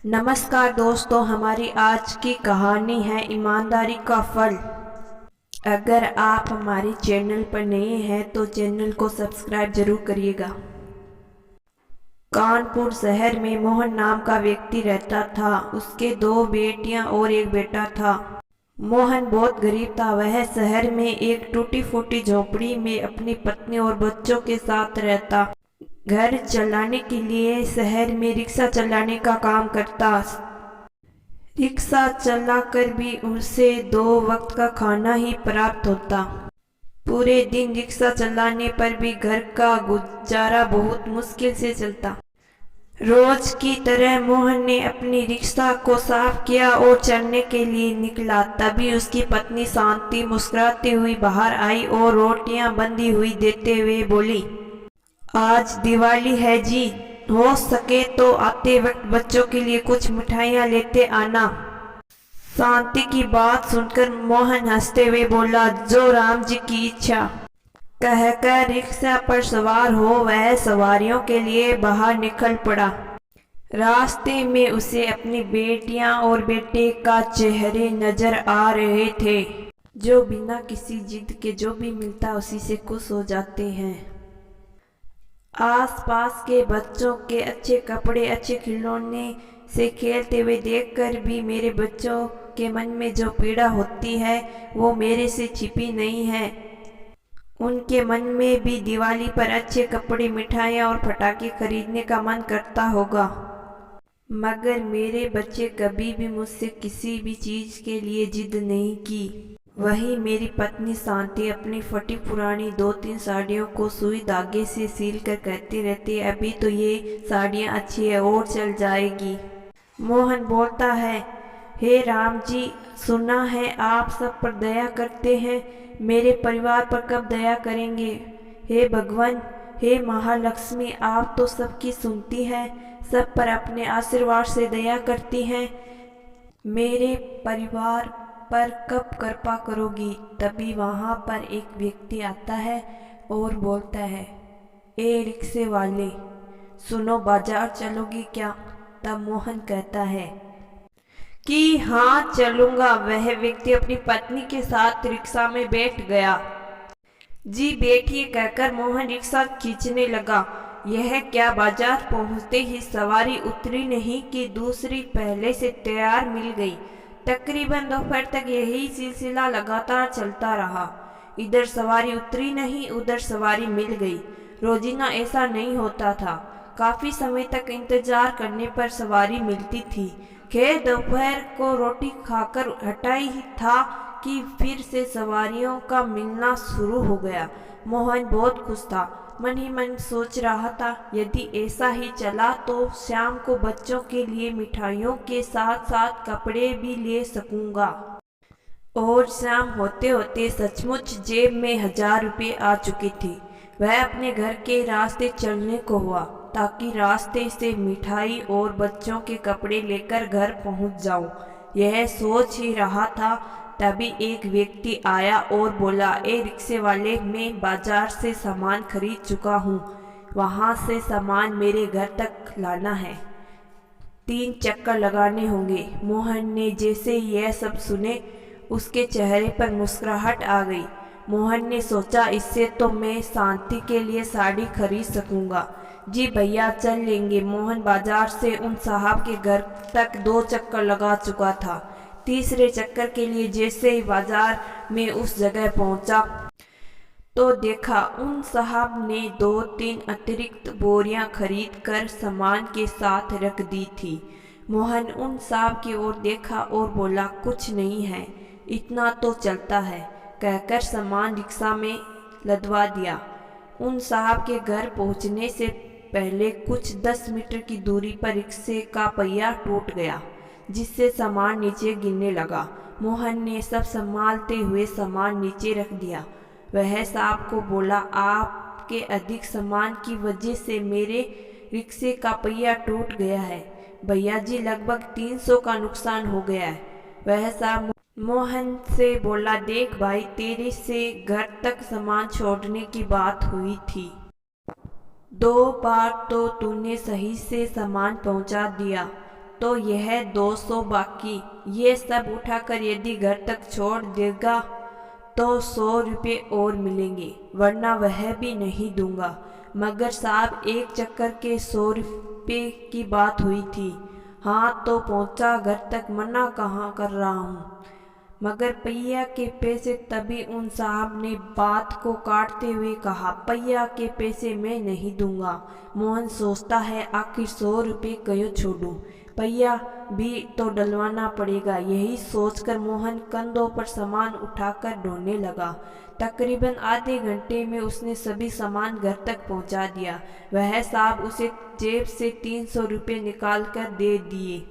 नमस्कार दोस्तों, हमारी आज की कहानी है ईमानदारी का फल। अगर आप हमारे चैनल पर नए हैं तो चैनल को सब्सक्राइब जरूर करिएगा। कानपुर शहर में मोहन नाम का व्यक्ति रहता था। उसके 2 बेटियां और 1 बेटा था। मोहन बहुत गरीब था। वह शहर में एक टूटी फूटी झोपड़ी में अपनी पत्नी और बच्चों के साथ रहता। घर चलाने के लिए शहर में रिक्शा चलाने का काम करता। रिक्शा चलाकर भी उसे 2 वक्त का खाना ही प्राप्त होता। पूरे दिन रिक्शा चलाने पर भी घर का गुजारा बहुत मुश्किल से चलता। रोज की तरह मोहन ने अपनी रिक्शा को साफ किया और चलने के लिए निकला। तभी उसकी पत्नी शांति मुस्कुराती हुई बाहर आई और रोटियां बंधी हुई देते हुए बोली, आज दिवाली है जी, हो सके तो आते वक्त बच्चों के लिए कुछ मिठाइयाँ लेते आना। शांति की बात सुनकर मोहन हंसते हुए बोला, जो राम जी की इच्छा। कहकर रिक्शा पर सवार हो वह सवारियों के लिए बाहर निकल पड़ा। रास्ते में उसे अपनी बेटियां और बेटे का चेहरे नजर आ रहे थे, जो बिना किसी जिद के जो भी मिलता उसी से खुश हो जाते हैं। आसपास के बच्चों के अच्छे कपड़े, अच्छे खिलौने से खेलते हुए देखकर भी मेरे बच्चों के मन में जो पीड़ा होती है वो मेरे से छिपी नहीं है। उनके मन में भी दिवाली पर अच्छे कपड़े, मिठाइयाँ और पटाखे खरीदने का मन करता होगा, मगर मेरे बच्चे कभी भी मुझसे किसी भी चीज़ के लिए जिद नहीं की। वही मेरी पत्नी शांति अपनी फटी पुरानी 2-3 साड़ियों को सुई धागे से सील कर कहती रहती है, अभी तो ये साड़ियाँ अच्छी है और चल जाएगी। मोहन बोलता है, हे राम जी, सुना है आप सब पर दया करते हैं, मेरे परिवार पर कब दया करेंगे। हे भगवान, हे महालक्ष्मी, आप तो सबकी सुनती हैं, सब पर अपने आशीर्वाद से दया करती हैं, मेरे परिवार पर कब कृपा करोगी। तभी वहाँ पर एक व्यक्ति आता है और बोलता है, ए रिक्शे वाले, सुनो, बाजार चलोगी क्या। तब मोहन कहता है कि हाँ चलूँगा। वह व्यक्ति अपनी पत्नी के साथ रिक्शा में बैठ गया। जी बैठिए कहकर मोहन रिक्शा खींचने लगा। यह क्या, बाजार पहुँचते ही सवारी उतरी नहीं कि दूसरी पहले से तैयार मिल गई। तकरीबन दोपहर तक यही सिलसिला लगातार चलता रहा। इधर सवारी उतरी नहीं, उधर सवारी मिल गई। रोजीना ऐसा नहीं होता था। काफ़ी समय तक इंतजार करने पर सवारी मिलती थी। खैर दोपहर को रोटी खाकर हटाई ही था कि फिर से सवारियों का मिलना शुरू हो गया। मोहन बहुत खुश था। मन ही मन सोच रहा था, यदि ऐसा ही चला तो शाम को बच्चों के लिए मिठाइयों के साथ साथ कपड़े भी ले सकूंगा। और शाम होते होते सचमुच जेब में 1000 रुपये आ चुकी थी। वह अपने घर के रास्ते चलने को हुआ ताकि रास्ते से मिठाई और बच्चों के कपड़े लेकर घर पहुंच जाऊं। यह सोच ही रहा था, तभी एक व्यक्ति आया और बोला, ए रिक्शे वाले, मैं बाजार से सामान खरीद चुका हूँ, वहाँ से सामान मेरे घर तक लाना है, 3 चक्कर लगाने होंगे। मोहन ने जैसे यह सब सुने उसके चेहरे पर मुस्कुराहट आ गई। मोहन ने सोचा, इससे तो मैं शांति के लिए साड़ी खरीद सकूंगा। जी भैया, चल लेंगे। मोहन बाजार से उन साहब के घर तक 2 चक्कर लगा चुका था। तीसरे चक्कर के लिए जैसे ही बाजार में उस जगह पहुंचा तो देखा उन साहब ने 2-3 अतिरिक्त बोरियां खरीद कर सामान के साथ रख दी थी। मोहन उन साहब की ओर देखा और बोला, कुछ नहीं है, इतना तो चलता है, कहकर सामान रिक्शा में लदवा दिया। उन साहब के घर पहुंचने से पहले कुछ 10 मीटर की दूरी पर रिक्शे का पहिया टूट गया, जिससे सामान नीचे गिरने लगा। मोहन ने सब संभालते हुए सामान नीचे रख दिया। वह साहब को बोला, आपके अधिक सामान की वजह से मेरे रिक्शे का पहिया टूट गया है भैया जी, लगभग 300 का नुकसान हो गया है। वह साहब मोहन से बोला, देख भाई, तेरे से घर तक सामान छोड़ने की बात हुई थी, 2 बार तो तूने सही से सामान पहुंचा दिया, तो यह 200 बाकी। ये सब उठाकर यदि घर तक छोड़ देगा तो 100 रुपये और मिलेंगे, वरना वह भी नहीं दूंगा। मगर साहब, एक चक्कर के 100 रुपये की बात हुई थी। हाँ तो पहुंचा घर तक, मना कहाँ कर रहा हूँ। मगर पहिया के पैसे। तभी उन साहब ने बात को काटते हुए कहा, पहिया के पैसे मैं नहीं दूंगा। मोहन सोचता है, आखिर 100 रुपये क्यों छोड़ूं, पहिया भी तो डलवाना पड़ेगा। यही सोचकर मोहन कंधों पर सामान उठाकर ढोने लगा। तकरीबन आधे घंटे में उसने सभी सामान घर तक पहुंचा दिया। वह साहब उसे जेब से 300 रुपये निकाल कर दे दिए।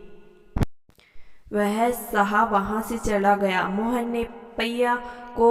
वह साहब वहां से चला गया। मोहन ने पहिया को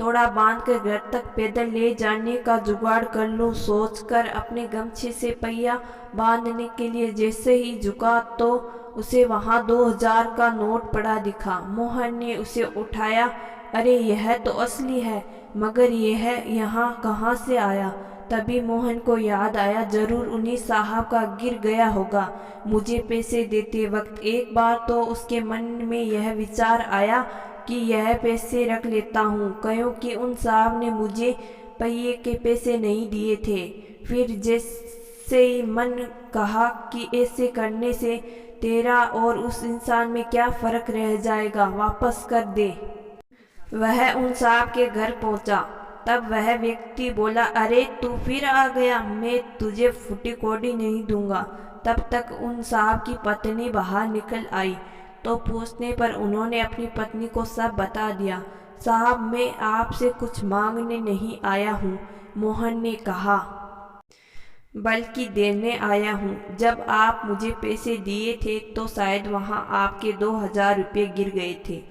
थोड़ा बांधकर घर तक पैदल ले जाने का जुगाड़ कर लूं सोचकर अपने गमछे से पहिया बांधने के लिए जैसे ही झुका तो उसे वहां 2000 का नोट पड़ा दिखा। मोहन ने उसे उठाया। अरे यह तो असली है, मगर यह यहाँ कहाँ से आया। तभी मोहन को याद आया, जरूर उन्हीं साहब का गिर गया होगा मुझे पैसे देते वक्त। एक बार तो उसके मन में यह विचार आया कि यह पैसे रख लेता हूँ, क्योंकि उन साहब ने मुझे पहिए के पैसे नहीं दिए थे। फिर जैसे ही मन कहा कि ऐसे करने से तेरा और उस इंसान में क्या फ़र्क रह जाएगा, वापस कर दे। वह उन साहब के घर पहुंचा। तब वह व्यक्ति बोला, अरे तू फिर आ गया, मैं तुझे फूटी कौड़ी नहीं दूंगा। तब तक उन साहब की पत्नी बाहर निकल आई तो पूछने पर उन्होंने अपनी पत्नी को सब बता दिया। साहब, मैं आपसे कुछ मांगने नहीं आया हूँ, मोहन ने कहा, बल्कि देने आया हूँ। जब आप मुझे पैसे दिए थे तो शायद वहाँ आपके 2000 रुपये गिर गए थे।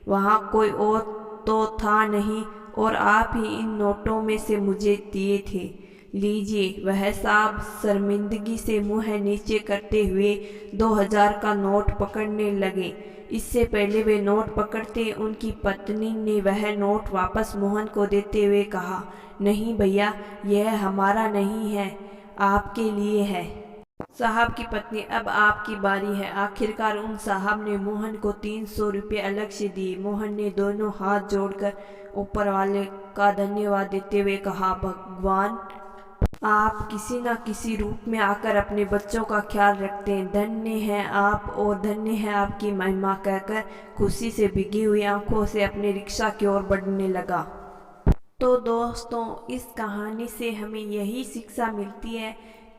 वहाँ कोई और तो था नहीं और आप ही इन नोटों में से मुझे दिए थे। लीजिए। वह साहब शर्मिंदगी से मुँह नीचे करते हुए 2000 का नोट पकड़ने लगे। इससे पहले वे नोट पकड़ते उनकी पत्नी ने वह नोट वापस मोहन को देते हुए कहा, नहीं भैया, यह हमारा नहीं है, आपके लिए है। साहब की पत्नी, अब आपकी बारी है। आखिरकार उन साहब ने मोहन को 300 रुपये अलग से दिए। मोहन ने दोनों हाथ जोड़कर ऊपर वाले का धन्यवाद देते हुए कहा, भगवान, आप किसी न किसी रूप में आकर अपने बच्चों का ख्याल रखते हैं। धन्य हैं आप और धन्य है आपकी महिमा, कहकर खुशी से भीगी हुई आंखों से अपने रिक्शा की ओर बढ़ने लगा। तो दोस्तों, इस कहानी से हमें यही शिक्षा मिलती है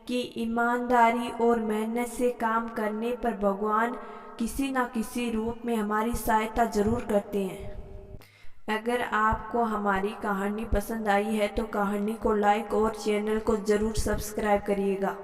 कि ईमानदारी और मेहनत से काम करने पर भगवान किसी न किसी रूप में हमारी सहायता ज़रूर करते हैं। अगर आपको हमारी कहानी पसंद आई है तो कहानी को लाइक और चैनल को ज़रूर सब्सक्राइब करिएगा।